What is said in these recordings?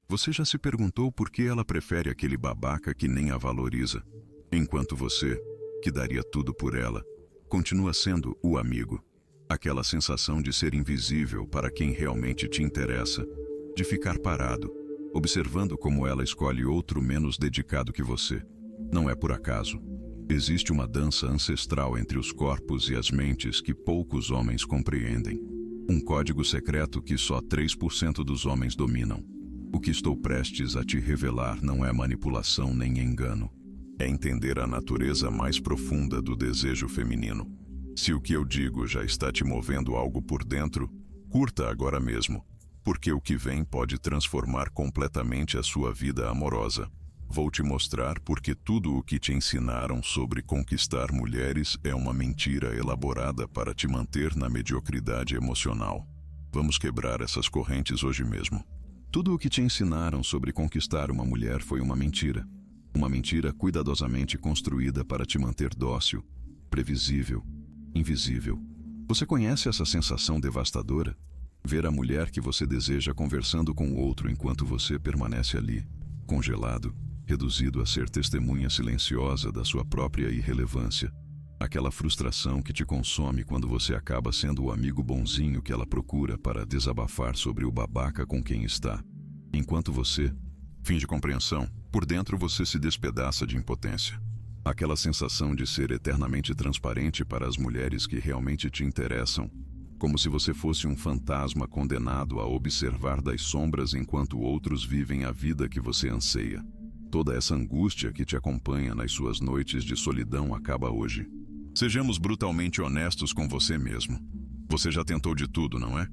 Você já se perguntou por que ela prefere aquele babaca que nem a valoriza, enquanto você, que daria tudo por ela, continua sendo o amigo? Aquela sensação de ser invisível para quem realmente te interessa, de ficar parado, observando como ela escolhe outro menos dedicado que você. Não é por acaso. Existe uma dança ancestral entre os corpos e as mentes que poucos homens compreendem. Um código secreto que só 3% dos homens dominam. O que estou prestes a te revelar não é manipulação nem engano. É entender a natureza mais profunda do desejo feminino. Se o que eu digo já está te movendo algo por dentro, curta agora mesmo, porque o que vem pode transformar completamente a sua vida amorosa. Vou te mostrar porque tudo o que te ensinaram sobre conquistar mulheres é uma mentira elaborada para te manter na mediocridade emocional. Vamos quebrar essas correntes hoje mesmo. Tudo o que te ensinaram sobre conquistar uma mulher foi uma mentira. Uma mentira cuidadosamente construída para te manter dócil, previsível, invisível. Você conhece essa sensação devastadora? Ver a mulher que você deseja conversando com outro enquanto você permanece ali, congelado, reduzido a ser testemunha silenciosa da sua própria irrelevância. Aquela frustração que te consome quando você acaba sendo o amigo bonzinho que ela procura para desabafar sobre o babaca com quem está. Enquanto você finge compreensão, por dentro você se despedaça de impotência. Aquela sensação de ser eternamente transparente para as mulheres que realmente te interessam, como se você fosse um fantasma condenado a observar das sombras enquanto outros vivem a vida que você anseia. Toda essa angústia que te acompanha nas suas noites de solidão acaba hoje. Sejamos brutalmente honestos com você mesmo. Você já tentou de tudo, não é?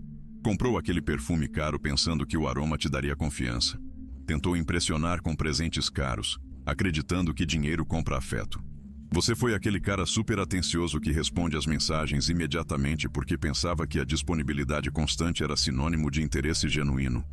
Comprou aquele perfume caro pensando que o aroma te daria confiança. Tentou impressionar com presentes caros, acreditando que dinheiro compra afeto. Você foi aquele cara super atencioso que responde às mensagens imediatamente porque pensava que a disponibilidade constante era sinônimo de interesse genuíno.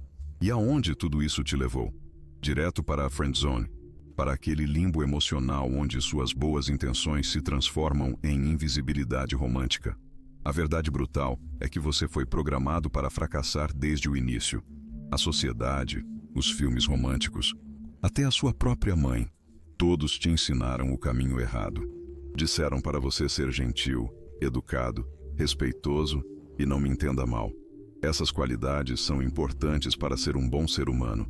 E aonde tudo isso te levou? Direto para a friendzone, para aquele limbo emocional onde suas boas intenções se transformam em invisibilidade romântica. A verdade brutal é que você foi programado para fracassar desde o início. A sociedade, os filmes românticos, até a sua própria mãe, todos te ensinaram o caminho errado. Disseram para você ser gentil, educado, respeitoso e não me entenda mal. Essas qualidades são importantes para ser um bom ser humano,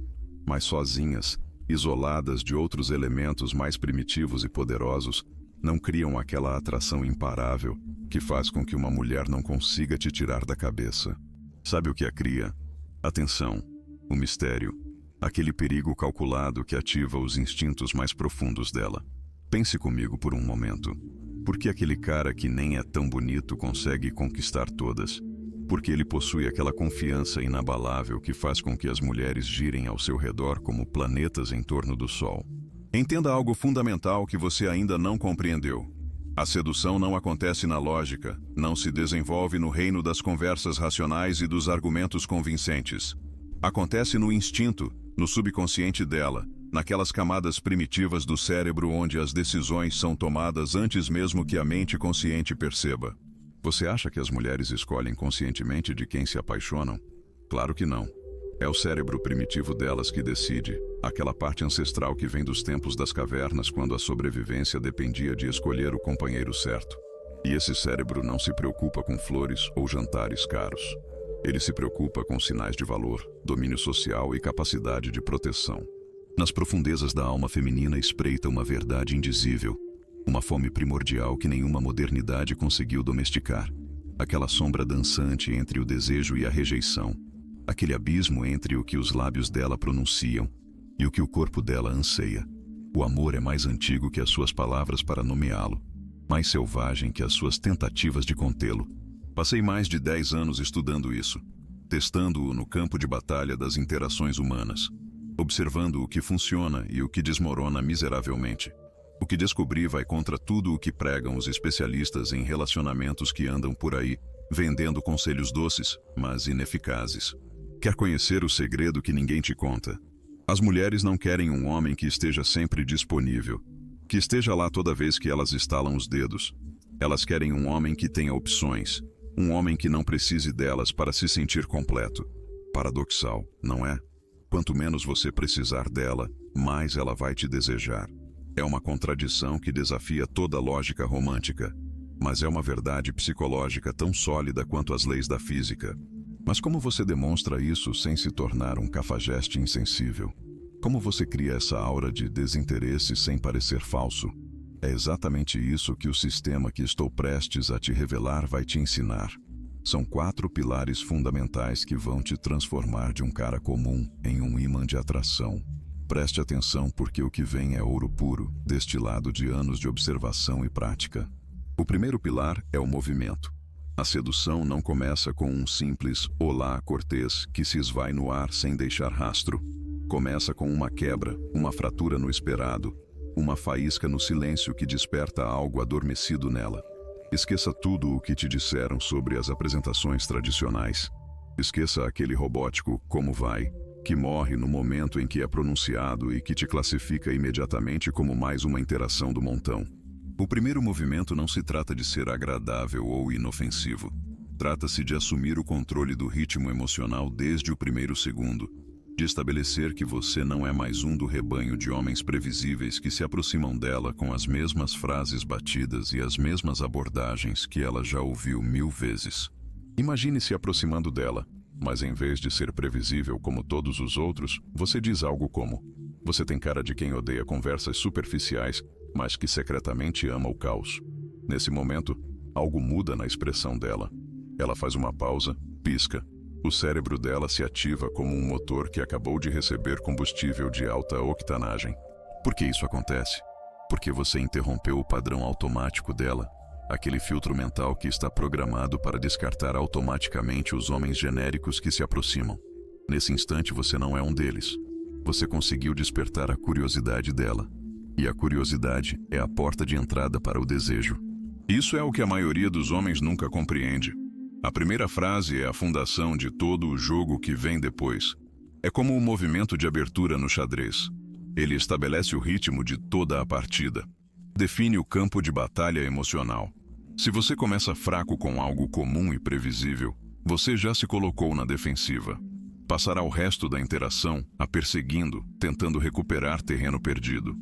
mas sozinhas, isoladas de outros elementos mais primitivos e poderosos, não criam aquela atração imparável que faz com que uma mulher não consiga te tirar da cabeça. Sabe o que a cria? A tensão, o mistério, aquele perigo calculado que ativa os instintos mais profundos dela. Pense comigo por um momento. Por que aquele cara que nem é tão bonito consegue conquistar todas? Porque ele possui aquela confiança inabalável que faz com que as mulheres girem ao seu redor como planetas em torno do Sol. Entenda algo fundamental que você ainda não compreendeu. A sedução não acontece na lógica, não se desenvolve no reino das conversas racionais e dos argumentos convincentes. Acontece no instinto, no subconsciente dela, naquelas camadas primitivas do cérebro onde as decisões são tomadas antes mesmo que a mente consciente perceba. Você acha que as mulheres escolhem conscientemente de quem se apaixonam? Claro que não. É o cérebro primitivo delas que decide, aquela parte ancestral que vem dos tempos das cavernas quando a sobrevivência dependia de escolher o companheiro certo. E esse cérebro não se preocupa com flores ou jantares caros. Ele se preocupa com sinais de valor, domínio social e capacidade de proteção. Nas profundezas da alma feminina espreita uma verdade indizível, uma fome primordial que nenhuma modernidade conseguiu domesticar. Aquela sombra dançante entre o desejo e a rejeição. Aquele abismo entre o que os lábios dela pronunciam e o que o corpo dela anseia. O amor é mais antigo que as suas palavras para nomeá-lo, mais selvagem que as suas tentativas de contê-lo. Passei mais de 10 anos estudando isso, testando-o no campo de batalha das interações humanas, observando o que funciona e o que desmorona miseravelmente. O que descobri vai contra tudo o que pregam os especialistas em relacionamentos que andam por aí, vendendo conselhos doces, mas ineficazes. Quer conhecer o segredo que ninguém te conta? As mulheres não querem um homem que esteja sempre disponível, que esteja lá toda vez que elas estalam os dedos. Elas querem um homem que tenha opções, um homem que não precise delas para se sentir completo. Paradoxal, não é? Quanto menos você precisar dela, mais ela vai te desejar. É uma contradição que desafia toda lógica romântica, mas é uma verdade psicológica tão sólida quanto as leis da física. Mas como você demonstra isso sem se tornar um cafajeste insensível? Como você cria essa aura de desinteresse sem parecer falso? É exatamente isso que o sistema que estou prestes a te revelar vai te ensinar. São 4 pilares fundamentais que vão te transformar de um cara comum em um imã de atração. Preste atenção porque o que vem é ouro puro, destilado de anos de observação e prática. O primeiro pilar é o movimento. A sedução não começa com um simples "olá, cortês" que se esvai no ar sem deixar rastro. Começa com uma quebra, uma fratura no esperado, uma faísca no silêncio que desperta algo adormecido nela. Esqueça tudo o que te disseram sobre as apresentações tradicionais. Esqueça aquele robótico "como vai", que morre no momento em que é pronunciado e que te classifica imediatamente como mais uma interação do montão. O primeiro movimento não se trata de ser agradável ou inofensivo. Trata-se de assumir o controle do ritmo emocional desde o primeiro segundo, de estabelecer que você não é mais um do rebanho de homens previsíveis que se aproximam dela com as mesmas frases batidas e as mesmas abordagens que ela já ouviu 1000 vezes. Imagine se aproximando dela, mas em vez de ser previsível como todos os outros, você diz algo como: "Você tem cara de quem odeia conversas superficiais, mas que secretamente ama o caos." Nesse momento, algo muda na expressão dela. Ela faz uma pausa, pisca. O cérebro dela se ativa como um motor que acabou de receber combustível de alta octanagem. Por que isso acontece? Porque você interrompeu o padrão automático dela, aquele filtro mental que está programado para descartar automaticamente os homens genéricos que se aproximam. Nesse instante você não é um deles. Você conseguiu despertar a curiosidade dela. E a curiosidade é a porta de entrada para o desejo. Isso é o que a maioria dos homens nunca compreende. A primeira frase é a fundação de todo o jogo que vem depois. É como o movimento de abertura no xadrez. Ele estabelece o ritmo de toda a partida. Define o campo de batalha emocional. Se você começa fraco com algo comum e previsível, você já se colocou na defensiva. Passará o resto da interação a perseguindo, tentando recuperar terreno perdido.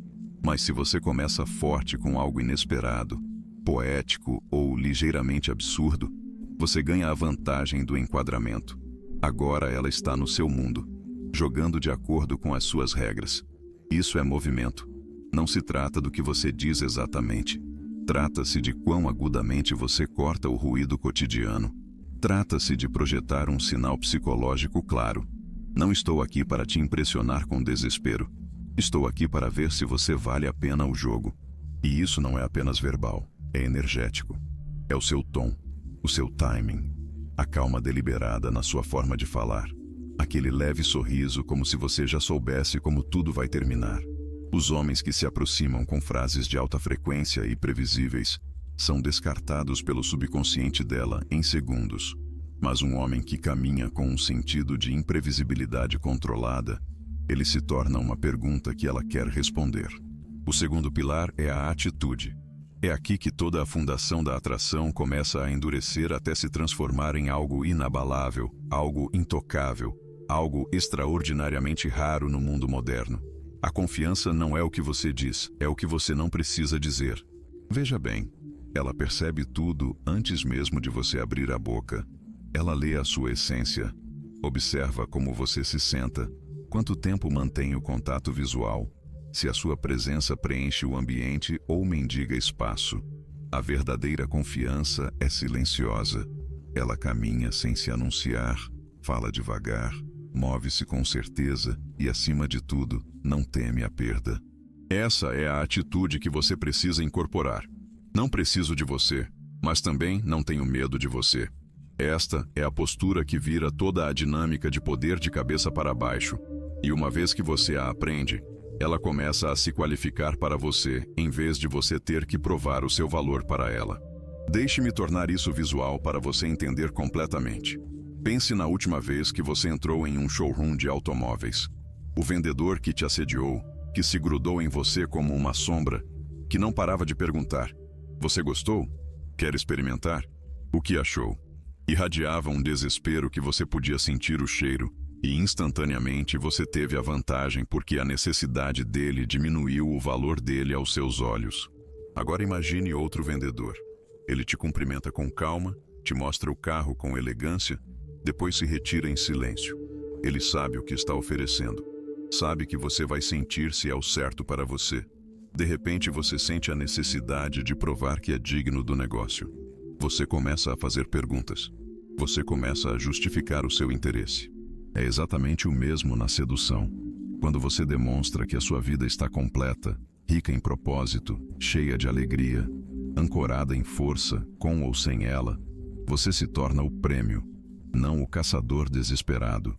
Mas se você começa forte com algo inesperado, poético ou ligeiramente absurdo, você ganha a vantagem do enquadramento. Agora ela está no seu mundo, jogando de acordo com as suas regras. Isso é movimento. Não se trata do que você diz exatamente. Trata-se de quão agudamente você corta o ruído cotidiano. Trata-se de projetar um sinal psicológico claro. Não estou aqui para te impressionar com desespero. Estou aqui para ver se você vale a pena o jogo. E isso não é apenas verbal, é energético. É o seu tom, o seu timing, a calma deliberada na sua forma de falar, aquele leve sorriso como se você já soubesse como tudo vai terminar. Os homens que se aproximam com frases de alta frequência e previsíveis são descartados pelo subconsciente dela em segundos. Mas um homem que caminha com um sentido de imprevisibilidade controlada, ele se torna uma pergunta que ela quer responder. O segundo pilar é a atitude. É aqui que toda a fundação da atração começa a endurecer até se transformar em algo inabalável, algo intocável, algo extraordinariamente raro no mundo moderno. A confiança não é o que você diz, é o que você não precisa dizer. Veja bem, ela percebe tudo antes mesmo de você abrir a boca. Ela lê a sua essência, observa como você se senta, quanto tempo mantém o contato visual, se a sua presença preenche o ambiente ou mendiga espaço. A verdadeira confiança é silenciosa. Ela caminha sem se anunciar, fala devagar, move-se com certeza e, acima de tudo, não teme a perda. Essa é a atitude que você precisa incorporar. Não preciso de você, mas também não tenho medo de você. Esta é a postura que vira toda a dinâmica de poder de cabeça para baixo. E uma vez que você a aprende, ela começa a se qualificar para você, em vez de você ter que provar o seu valor para ela. Deixe-me tornar isso visual para você entender completamente. Pense na última vez que você entrou em um showroom de automóveis. O vendedor que te assediou, que se grudou em você como uma sombra, que não parava de perguntar: "Você gostou? Quer experimentar? O que achou?" Irradiava um desespero que você podia sentir o cheiro, E instantaneamente você teve a vantagem porque a necessidade dele diminuiu o valor dele aos seus olhos. Agora imagine outro vendedor. Ele te cumprimenta com calma, te mostra o carro com elegância, depois se retira em silêncio. Ele sabe o que está oferecendo. Sabe que você vai sentir se é o certo para você. De repente você sente a necessidade de provar que é digno do negócio. Você começa a fazer perguntas. Você começa a justificar o seu interesse. É exatamente o mesmo na sedução. Quando você demonstra que a sua vida está completa, rica em propósito, cheia de alegria, ancorada em força, com ou sem ela, você se torna o prêmio, não o caçador desesperado,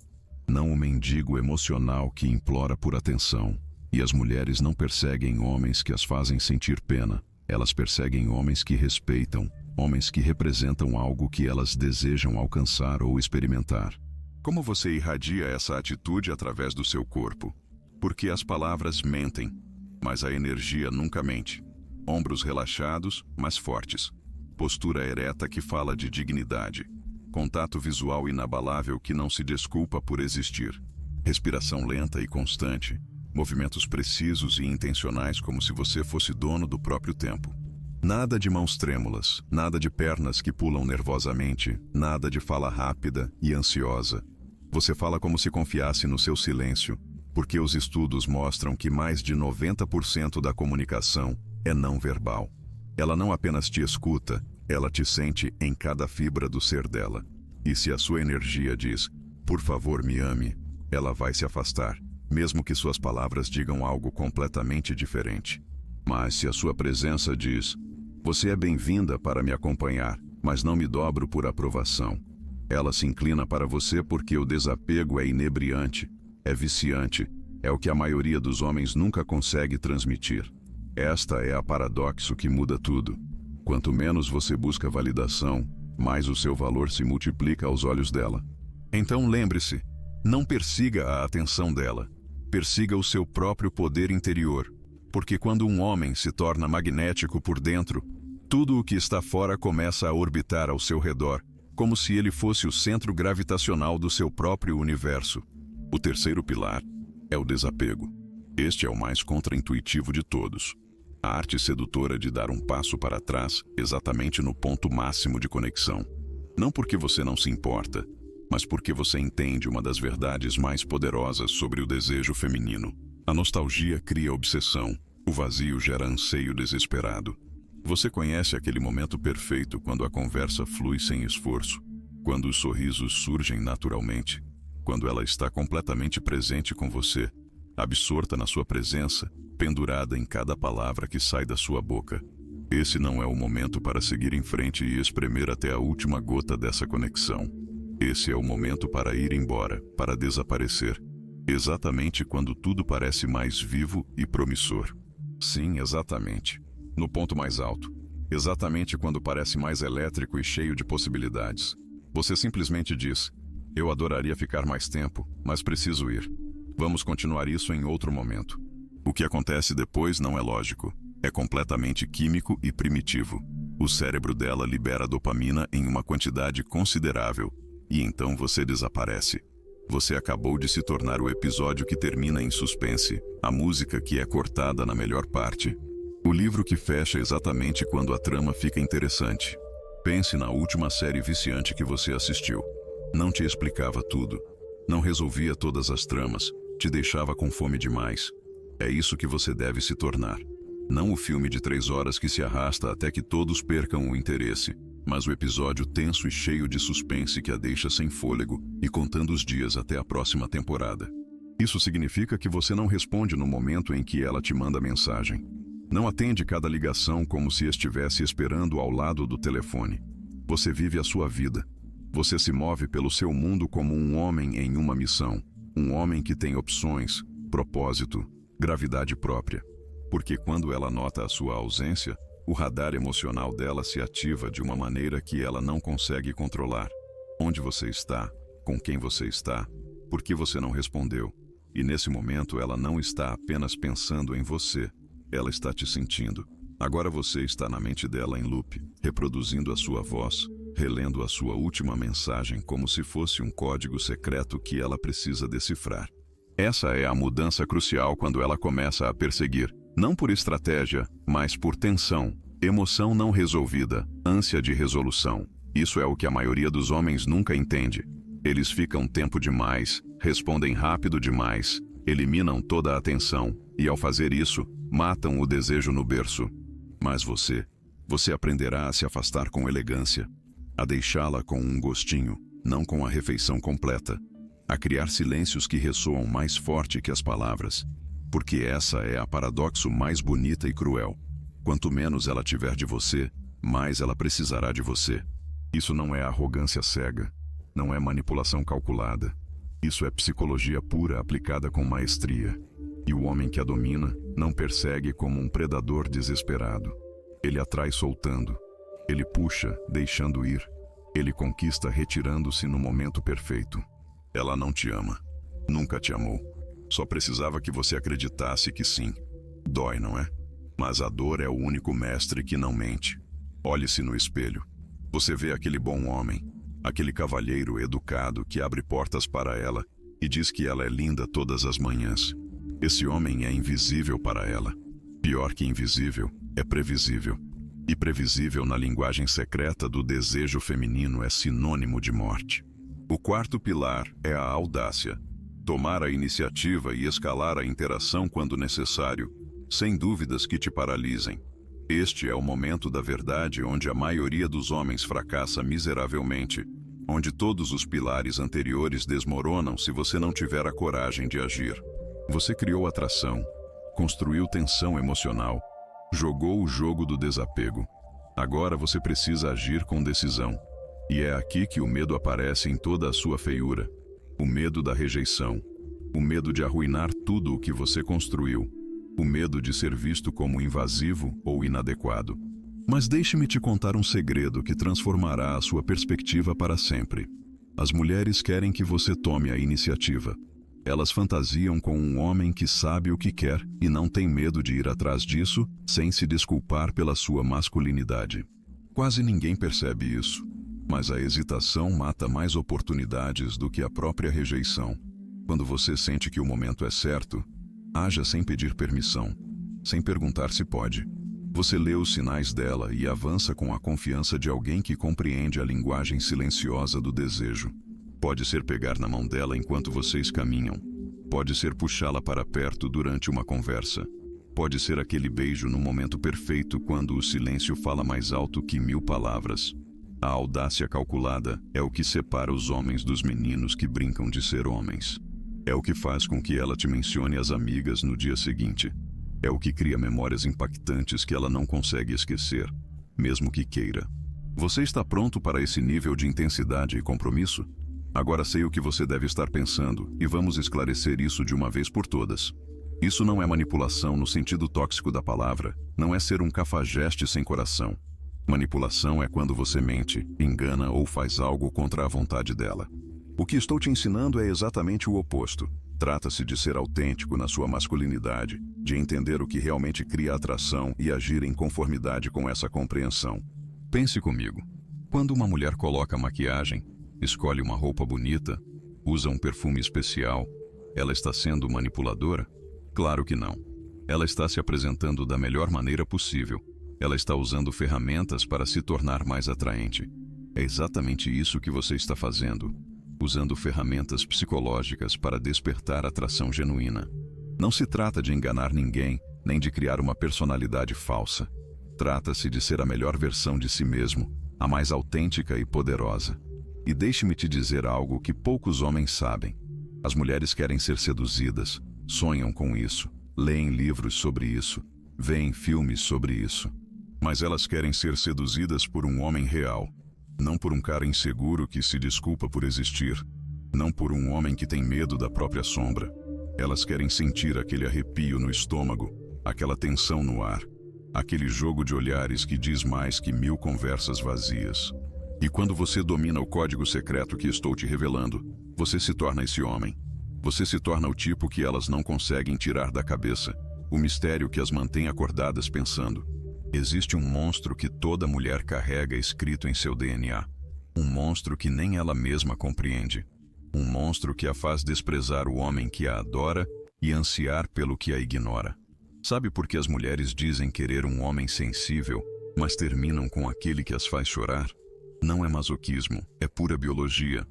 não o mendigo emocional que implora por atenção. E as mulheres não perseguem homens que as fazem sentir pena, elas perseguem homens que respeitam, homens que representam algo que elas desejam alcançar ou experimentar. Como você irradia essa atitude através do seu corpo? Porque as palavras mentem, mas a energia nunca mente. Ombros relaxados, mas fortes. Postura ereta que fala de dignidade. Contato visual inabalável que não se desculpa por existir. Respiração lenta e constante. Movimentos precisos e intencionais como se você fosse dono do próprio tempo. Nada de mãos trêmulas, nada de pernas que pulam nervosamente, nada de fala rápida e ansiosa. Você fala como se confiasse no seu silêncio, porque os estudos mostram que mais de 90% da comunicação é não verbal. Ela não apenas te escuta, ela te sente em cada fibra do ser dela. E se a sua energia diz, por favor me ame, ela vai se afastar, mesmo que suas palavras digam algo completamente diferente. Mas se a sua presença diz, você é bem-vinda para me acompanhar, mas não me dobro por aprovação. Ela se inclina para você porque o desapego é inebriante, é viciante, é o que a maioria dos homens nunca consegue transmitir. Esta é a paradoxo que muda tudo. Quanto menos você busca validação, mais o seu valor se multiplica aos olhos dela. Então lembre-se, não persiga a atenção dela, persiga o seu próprio poder interior. Porque quando um homem se torna magnético por dentro, tudo o que está fora começa a orbitar ao seu redor, como se ele fosse o centro gravitacional do seu próprio universo. O terceiro pilar é o desapego. Este é o mais contraintuitivo de todos. A arte sedutora de dar um passo para trás, exatamente no ponto máximo de conexão. Não porque você não se importa, mas porque você entende uma das verdades mais poderosas sobre o desejo feminino. A nostalgia cria obsessão, o vazio gera anseio desesperado. Você conhece aquele momento perfeito quando a conversa flui sem esforço, quando os sorrisos surgem naturalmente, quando ela está completamente presente com você, absorta na sua presença, pendurada em cada palavra que sai da sua boca. Esse não é o momento para seguir em frente e espremer até a última gota dessa conexão. Esse é o momento para ir embora, para desaparecer. Exatamente quando tudo parece mais vivo e promissor. Sim, exatamente. No ponto mais alto. Exatamente quando parece mais elétrico e cheio de possibilidades. Você simplesmente diz, eu adoraria ficar mais tempo, mas preciso ir. Vamos continuar isso em outro momento. O que acontece depois não é lógico. É completamente químico e primitivo. O cérebro dela libera dopamina em uma quantidade considerável. E então você desaparece. Você acabou de se tornar o episódio que termina em suspense, a música que é cortada na melhor parte. O livro que fecha exatamente quando a trama fica interessante. Pense na última série viciante que você assistiu. Não te explicava tudo. Não resolvia todas as tramas. Te deixava com fome demais. É isso que você deve se tornar. Não o filme de 3 horas que se arrasta até que todos percam o interesse, mas o episódio tenso e cheio de suspense que a deixa sem fôlego e contando os dias até a próxima temporada. Isso significa que você não responde no momento em que ela te manda mensagem. Não atende cada ligação como se estivesse esperando ao lado do telefone. Você vive a sua vida. Você se move pelo seu mundo como um homem em uma missão. Um homem que tem opções, propósito, gravidade própria. Porque quando ela nota a sua ausência, o radar emocional dela se ativa de uma maneira que ela não consegue controlar. Onde você está? Com quem você está? Por que você não respondeu? E nesse momento ela não está apenas pensando em você. Ela está te sentindo. Agora você está na mente dela em loop, reproduzindo a sua voz, relendo a sua última mensagem como se fosse um código secreto que ela precisa decifrar. Essa é a mudança crucial quando ela começa a perseguir, não por estratégia, mas por tensão, emoção não resolvida, ânsia de resolução. Isso é o que a maioria dos homens nunca entende. Eles ficam tempo demais, respondem rápido demais, eliminam toda a atenção e, ao fazer isso, matam o desejo no berço. Mas você aprenderá a se afastar com elegância, a deixá-la com um gostinho, não com a refeição completa, a criar silêncios que ressoam mais forte que as palavras, porque essa é a paradoxo mais bonita e cruel. Quanto menos ela tiver de você, mais ela precisará de você. Isso não é arrogância cega, não é manipulação calculada. Isso é psicologia pura aplicada com maestria. E o homem que a domina não persegue como um predador desesperado. Ele atrai soltando. Ele puxa, deixando ir. Ele conquista retirando-se no momento perfeito. Ela não te ama. Nunca te amou. Só precisava que você acreditasse que sim. Dói, não é? Mas a dor é o único mestre que não mente. Olhe-se no espelho. Você vê aquele bom homem, aquele cavalheiro educado que abre portas para ela e diz que ela é linda todas as manhãs. Esse homem é invisível para ela. Pior que invisível, é previsível. E previsível na linguagem secreta do desejo feminino é sinônimo de morte. O quarto pilar é a audácia. Tomar a iniciativa e escalar a interação quando necessário, sem dúvidas que te paralisem. Este é o momento da verdade onde a maioria dos homens fracassa miseravelmente, onde todos os pilares anteriores desmoronam se você não tiver a coragem de agir. Você criou atração, construiu tensão emocional, jogou o jogo do desapego. Agora você precisa agir com decisão. E é aqui que o medo aparece em toda a sua feiura. O medo da rejeição. O medo de arruinar tudo o que você construiu. O medo de ser visto como invasivo ou inadequado. Mas deixe-me te contar um segredo que transformará a sua perspectiva para sempre. As mulheres querem que você tome a iniciativa. Elas fantasiam com um homem que sabe o que quer e não tem medo de ir atrás disso sem se desculpar pela sua masculinidade. Quase ninguém percebe isso, mas a hesitação mata mais oportunidades do que a própria rejeição. Quando você sente que o momento é certo, haja sem pedir permissão, sem perguntar se pode. Você lê os sinais dela e avança com a confiança de alguém que compreende a linguagem silenciosa do desejo. Pode ser pegar na mão dela enquanto vocês caminham. Pode ser puxá-la para perto durante uma conversa. Pode ser aquele beijo no momento perfeito quando o silêncio fala mais alto que 1000 palavras. A audácia calculada é o que separa os homens dos meninos que brincam de ser homens. É o que faz com que ela te mencione às amigas no dia seguinte. É o que cria memórias impactantes que ela não consegue esquecer, mesmo que queira. Você está pronto para esse nível de intensidade e compromisso? Agora sei o que você deve estar pensando e vamos esclarecer isso de uma vez por todas. Isso não é manipulação no sentido tóxico da palavra, não é ser um cafajeste sem coração. Manipulação é quando você mente, engana ou faz algo contra a vontade dela. O que estou te ensinando é exatamente o oposto. Trata-se de ser autêntico na sua masculinidade, de entender o que realmente cria atração e agir em conformidade com essa compreensão. Pense comigo. Quando uma mulher coloca maquiagem, escolhe uma roupa bonita, usa um perfume especial, ela está sendo manipuladora? Claro que não. Ela está se apresentando da melhor maneira possível. Ela está usando ferramentas para se tornar mais atraente. É exatamente isso que você está fazendo, usando ferramentas psicológicas para despertar atração genuína. Não se trata de enganar ninguém, nem de criar uma personalidade falsa. Trata-se de ser a melhor versão de si mesmo, a mais autêntica e poderosa. E deixe-me te dizer algo que poucos homens sabem. As mulheres querem ser seduzidas, sonham com isso, leem livros sobre isso, veem filmes sobre isso. Mas elas querem ser seduzidas por um homem real, não por um cara inseguro que se desculpa por existir, não por um homem que tem medo da própria sombra. Elas querem sentir aquele arrepio no estômago, aquela tensão no ar, aquele jogo de olhares que diz mais que 1000 conversas vazias. E quando você domina o código secreto que estou te revelando, você se torna esse homem. Você se torna o tipo que elas não conseguem tirar da cabeça, o mistério que as mantém acordadas pensando. Existe um monstro que toda mulher carrega escrito em seu DNA. Um monstro que nem ela mesma compreende. Um monstro que a faz desprezar o homem que a adora e ansiar pelo que a ignora. Sabe por que as mulheres dizem querer um homem sensível, mas terminam com aquele que as faz chorar? Não é masoquismo, é pura biologia.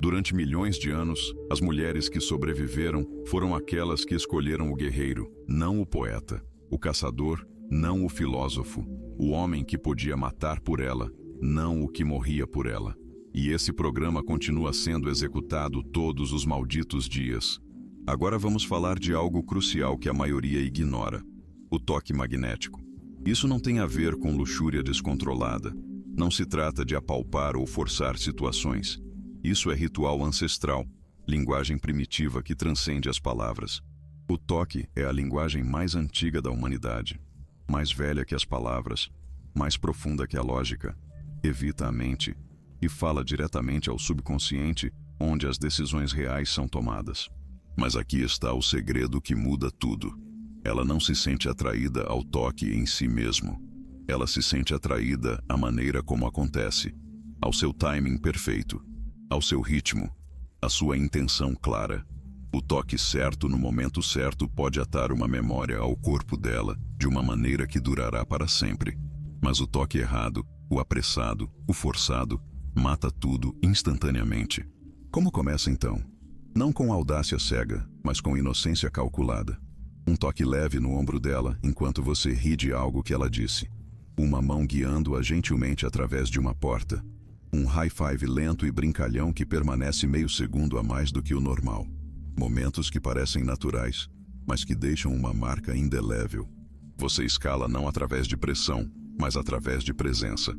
Durante milhões de anos, as mulheres que sobreviveram foram aquelas que escolheram o guerreiro, não o poeta, o caçador, não o filósofo, o homem que podia matar por ela, não o que morria por ela. E esse programa continua sendo executado todos os malditos dias. Agora vamos falar de algo crucial que a maioria ignora: o toque magnético. Isso não tem a ver com luxúria descontrolada. Não se trata de apalpar ou forçar situações. Isso é ritual ancestral, linguagem primitiva que transcende as palavras. O toque é a linguagem mais antiga da humanidade, mais velha que as palavras, mais profunda que a lógica. Evita a mente e fala diretamente ao subconsciente, onde as decisões reais são tomadas. Mas aqui está o segredo que muda tudo. Ela não se sente atraída ao toque em si mesmo. Ela se sente atraída à maneira como acontece, ao seu timing perfeito, ao seu ritmo, à sua intenção clara. O toque certo no momento certo pode atar uma memória ao corpo dela de uma maneira que durará para sempre. Mas o toque errado, o apressado, o forçado, mata tudo instantaneamente. Como começa então? Não com audácia cega, mas com inocência calculada. Um toque leve no ombro dela enquanto você ri de algo que ela disse. Uma mão guiando-a gentilmente através de uma porta. Um high five lento e brincalhão que permanece meio segundo a mais do que o normal. Momentos que parecem naturais, mas que deixam uma marca indelével. Você escala não através de pressão, mas através de presença.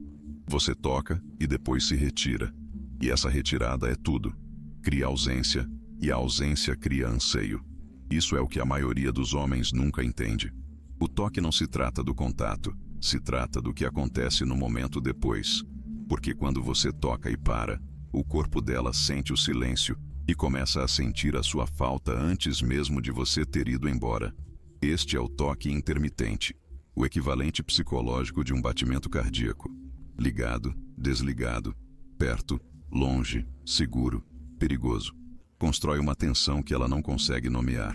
Você toca e depois se retira. E essa retirada é tudo. Cria ausência, e a ausência cria anseio. Isso é o que a maioria dos homens nunca entende. O toque não se trata do contato, se trata do que acontece no momento depois. Porque quando você toca e para, o corpo dela sente o silêncio e começa a sentir a sua falta antes mesmo de você ter ido embora. Este é o toque intermitente, o equivalente psicológico de um batimento cardíaco. Ligado, desligado, perto, longe, seguro, perigoso. Constrói uma tensão que ela não consegue nomear.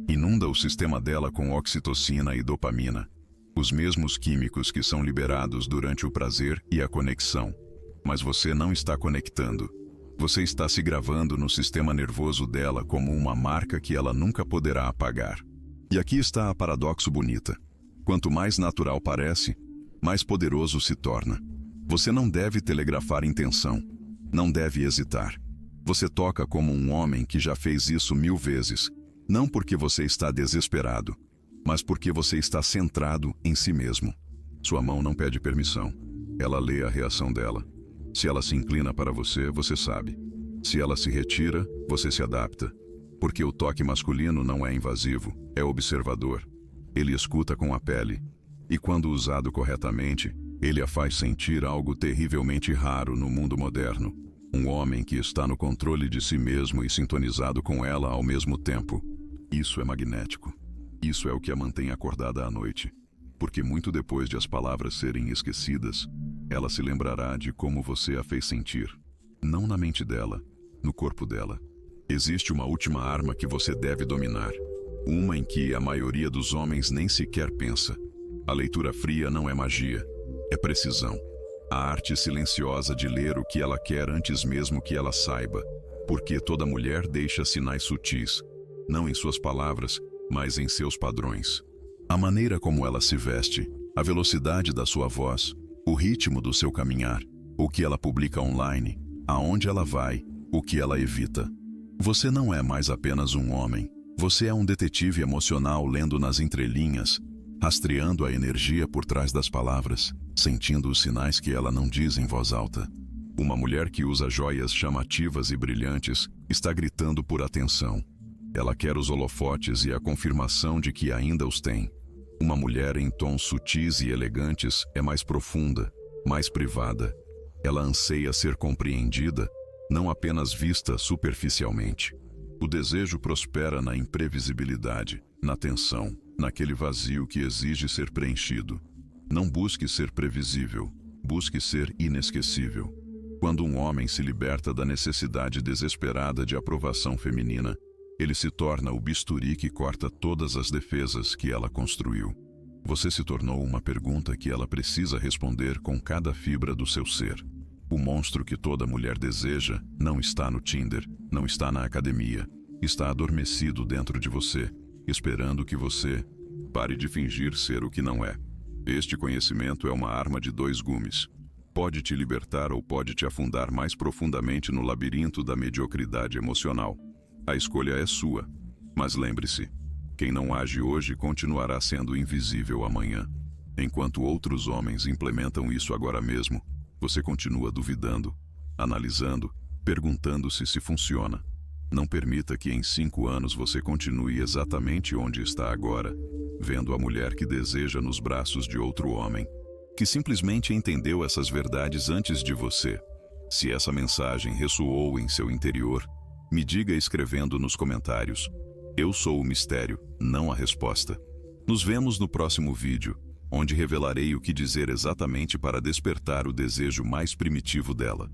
Inunda o sistema dela com oxitocina e dopamina, os mesmos químicos que são liberados durante o prazer e a conexão. Mas você não está conectando. Você está se gravando no sistema nervoso dela como uma marca que ela nunca poderá apagar. E aqui está a paradoxo bonita. Quanto mais natural parece, mais poderoso se torna. Você não deve telegrafar intenção. Não deve hesitar. Você toca como um homem que já fez isso 1000 vezes, não porque você está desesperado, mas porque você está centrado em si mesmo. Sua mão não pede permissão. Ela lê a reação dela. Se ela se inclina para você, você sabe. Se ela se retira, você se adapta. Porque o toque masculino não é invasivo, é observador. Ele escuta com a pele. E quando usado corretamente, ele a faz sentir algo terrivelmente raro no mundo moderno. Um homem que está no controle de si mesmo e sintonizado com ela ao mesmo tempo. Isso é magnético. Isso é o que a mantém acordada à noite. Porque muito depois de as palavras serem esquecidas, ela se lembrará de como você a fez sentir. Não na mente dela, no corpo dela. Existe uma última arma que você deve dominar. Uma em que a maioria dos homens nem sequer pensa. A leitura fria não é magia, é precisão. A arte silenciosa de ler o que ela quer antes mesmo que ela saiba. Porque toda mulher deixa sinais sutis, não em suas palavras, mas em seus padrões. A maneira como ela se veste, a velocidade da sua voz, o ritmo do seu caminhar, o que ela publica online, aonde ela vai, o que ela evita. Você não é mais apenas um homem. Você é um detetive emocional lendo nas entrelinhas, rastreando a energia por trás das palavras, sentindo os sinais que ela não diz em voz alta. Uma mulher que usa joias chamativas e brilhantes está gritando por atenção. Ela quer os holofotes e a confirmação de que ainda os tem. Uma mulher em tons sutis e elegantes é mais profunda, mais privada. Ela anseia ser compreendida, não apenas vista superficialmente. O desejo prospera na imprevisibilidade, na tensão, naquele vazio que exige ser preenchido. Não busque ser previsível, busque ser inesquecível. Quando um homem se liberta da necessidade desesperada de aprovação feminina, ele se torna o bisturi que corta todas as defesas que ela construiu. Você se tornou uma pergunta que ela precisa responder com cada fibra do seu ser. O monstro que toda mulher deseja não está no Tinder, não está na academia. Está adormecido dentro de você, esperando que você pare de fingir ser o que não é. Este conhecimento é uma arma de dois gumes. Pode te libertar ou pode te afundar mais profundamente no labirinto da mediocridade emocional. A escolha é sua. Mas lembre-se, quem não age hoje continuará sendo invisível amanhã. Enquanto outros homens implementam isso agora mesmo, você continua duvidando, analisando, perguntando-se se funciona. Não permita que em 5 anos você continue exatamente onde está agora, vendo a mulher que deseja nos braços de outro homem, que simplesmente entendeu essas verdades antes de você. Se essa mensagem ressoou em seu interior, me diga escrevendo nos comentários. Eu sou o mistério, não a resposta. Nos vemos no próximo vídeo, onde revelarei o que dizer exatamente para despertar o desejo mais primitivo dela.